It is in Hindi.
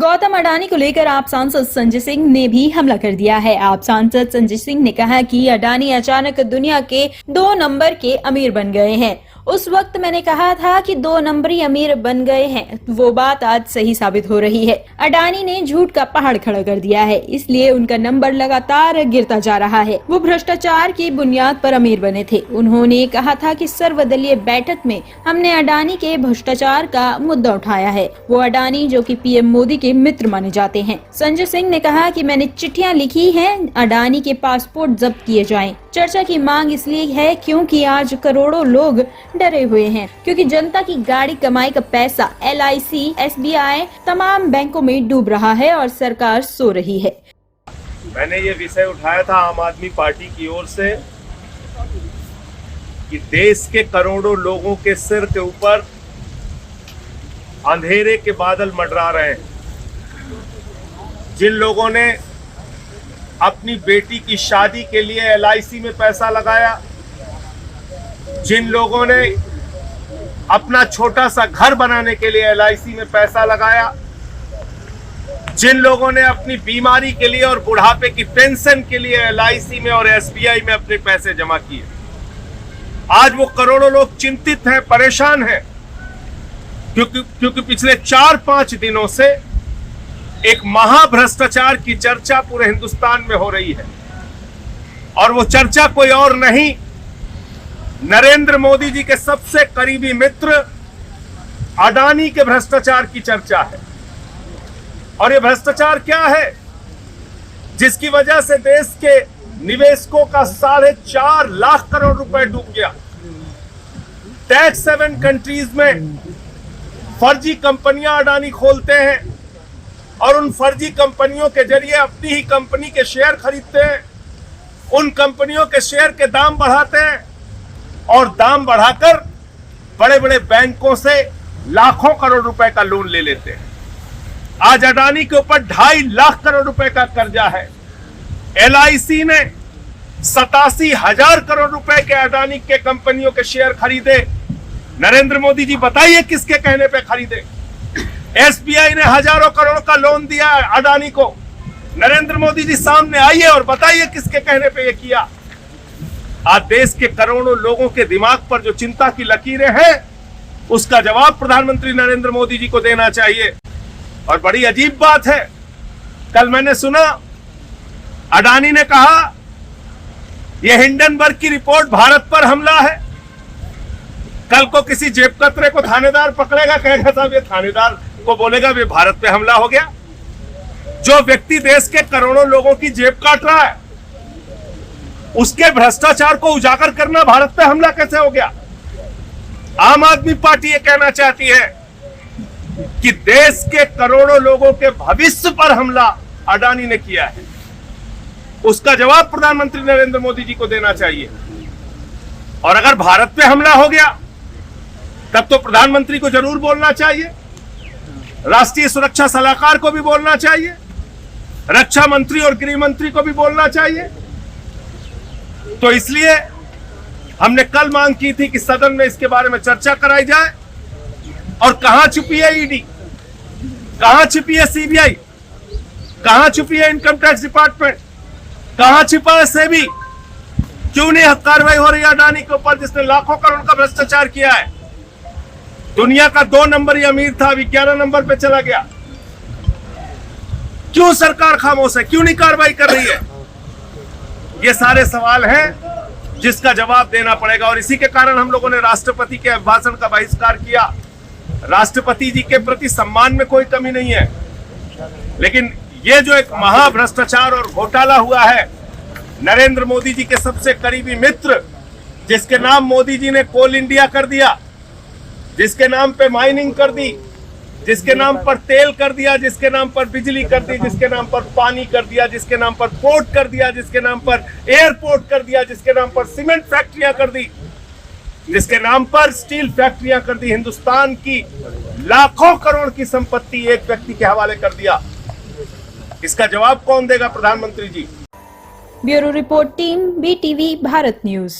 गौतम अडानी को लेकर आप सांसद संजय सिंह ने भी हमला कर दिया है। आप सांसद संजय सिंह ने कहा कि अडानी अचानक दुनिया के 2 नंबर के अमीर बन गए हैं। उस वक्त मैंने कहा था कि 2 नंबरी अमीर बन गए हैं, वो बात आज सही साबित हो रही है। अडानी ने झूठ का पहाड़ खड़ा कर दिया है, इसलिए उनका नंबर लगातार गिरता जा रहा है। वो भ्रष्टाचार की बुनियाद पर अमीर बने थे। उन्होंने कहा था कि सर्वदलीय बैठक में हमने अडानी के भ्रष्टाचार का मुद्दा उठाया है। वो अडानी जो कि पीएम मोदी के मित्र माने जाते हैं। संजय सिंह ने कहा कि मैंने चिट्ठियां लिखी हैं, अडानी के पासपोर्ट जब्त किए जाएं। चर्चा की मांग इसलिए है क्योंकि आज करोड़ों लोग डरे हुए हैं, क्योंकि जनता की गाड़ी कमाई का पैसा LIC, SBI तमाम बैंकों में डूब रहा है और सरकार सो रही है। मैंने ये विषय उठाया था आम आदमी पार्टी की ओर से कि देश के करोड़ों लोगों के सिर के ऊपर अंधेरे के बादल मंडरा रहे हैं। जिन लोगों ने अपनी बेटी की शादी के लिए LIC में पैसा लगाया, जिन लोगों ने अपना छोटा सा घर बनाने के लिए LIC में पैसा लगाया, जिन लोगों ने अपनी बीमारी के लिए और बुढ़ापे की पेंशन के लिए LIC में और SBI में अपने पैसे जमा किए, आज वो करोड़ों लोग चिंतित हैं, परेशान हैं, क्योंकि पिछले 4-5 दिनों से एक महाभ्रष्टाचार की चर्चा पूरे हिंदुस्तान में हो रही है। और वो चर्चा कोई और नहीं, नरेंद्र मोदी जी के सबसे करीबी मित्र अडानी के भ्रष्टाचार की चर्चा है। और ये भ्रष्टाचार क्या है जिसकी वजह से देश के निवेशकों का 4.5 लाख करोड़ रुपए डूब गया। टैक्स हेवन कंट्रीज में फर्जी कंपनियां अडानी खोलते हैं और उन फर्जी कंपनियों के जरिए अपनी ही कंपनी के शेयर खरीदते हैं, उन कंपनियों के शेयर के दाम बढ़ाते हैं और दाम बढ़ाकर बड़े बड़े बैंकों से लाखों करोड़ रुपए का लोन ले लेते हैं। आज अडानी के ऊपर 2.5 लाख करोड़ रुपए का कर्जा है। LIC ने 87,000 करोड़ रुपए के अडानी के कंपनियों के शेयर खरीदे। नरेंद्र मोदी जी बताइए किसके कहने पे खरीदे? SBI ने हजारों करोड़ का लोन दिया अडानी को। नरेंद्र मोदी जी सामने आइए और बताइए किसके कहने पे ये किया। आज देश के करोड़ों लोगों के दिमाग पर जो चिंता की लकीरें हैं, उसका जवाब प्रधानमंत्री नरेंद्र मोदी जी को देना चाहिए। और बड़ी अजीब बात है, कल मैंने सुना अडानी ने कहा यह हिंडनबर्ग की रिपोर्ट भारत पर हमला है। कल को किसी जेब कतरे को थानेदार पकड़ेगा, कहेगा साहब ये थानेदार को बोलेगा वे भारत पे हमला हो गया। जो व्यक्ति देश के करोड़ों लोगों की जेब काट रहा है, उसके भ्रष्टाचार को उजागर करना भारत पे हमला कैसे हो गया? आम आदमी पार्टी ये कहना चाहती है कि देश के करोड़ों लोगों के भविष्य पर हमला अडानी ने किया है। उसका जवाब प्रधानमंत्री नरेंद्र मोदी जी को देना चाहिए। और अगर भारत पे हमला हो गया तब तो प्रधानमंत्री को जरूर बोलना चाहिए, राष्ट्रीय सुरक्षा सलाहकार को भी बोलना चाहिए, रक्षा मंत्री और गृह मंत्री को भी बोलना चाहिए। तो इसलिए हमने कल मांग की थी कि सदन में इसके बारे में चर्चा कराई जाए। और कहां छुपी है ED, कहां छुपी है CBI, कहां छुपी है इनकम टैक्स डिपार्टमेंट, कहां छिपा है SEBI? क्यों नहीं कार्रवाई हो रही है अडानी के ऊपर जिसने लाखों करोड़ का भ्रष्टाचार किया है? दुनिया का 2 नंबरी अमीर था, अभी 11 नंबर पे चला गया। क्यों सरकार खामोश है, क्यों नहीं कार्रवाई कर रही है? ये सारे सवाल हैं जिसका जवाब देना पड़ेगा। और इसी के कारण हम लोगों ने राष्ट्रपति के अभिभाषण का बहिष्कार किया। राष्ट्रपति जी के प्रति सम्मान में कोई कमी नहीं है, लेकिन ये जो एक महाभ्रष्टाचार और घोटाला हुआ है, नरेंद्र मोदी जी के सबसे करीबी मित्र जिसके नाम मोदी जी ने कोल इंडिया कर दिया, जिसके नाम पे माइनिंग कर दी, जिसके नाम पर तेल कर दिया, जिसके नाम पर बिजली कर दी, जिसके नाम पर पानी कर दिया, जिसके नाम पर पोर्ट कर दिया, जिसके नाम पर एयरपोर्ट कर दिया, जिसके नाम पर सीमेंट फैक्ट्रियां कर दी, जिसके नाम पर स्टील फैक्ट्रियां कर दी, हिंदुस्तान की लाखों करोड़ की संपत्ति एक व्यक्ति के हवाले कर दिया। इसका जवाब कौन देगा? प्रधानमंत्री ji. Bureau report team BTV Bharat news.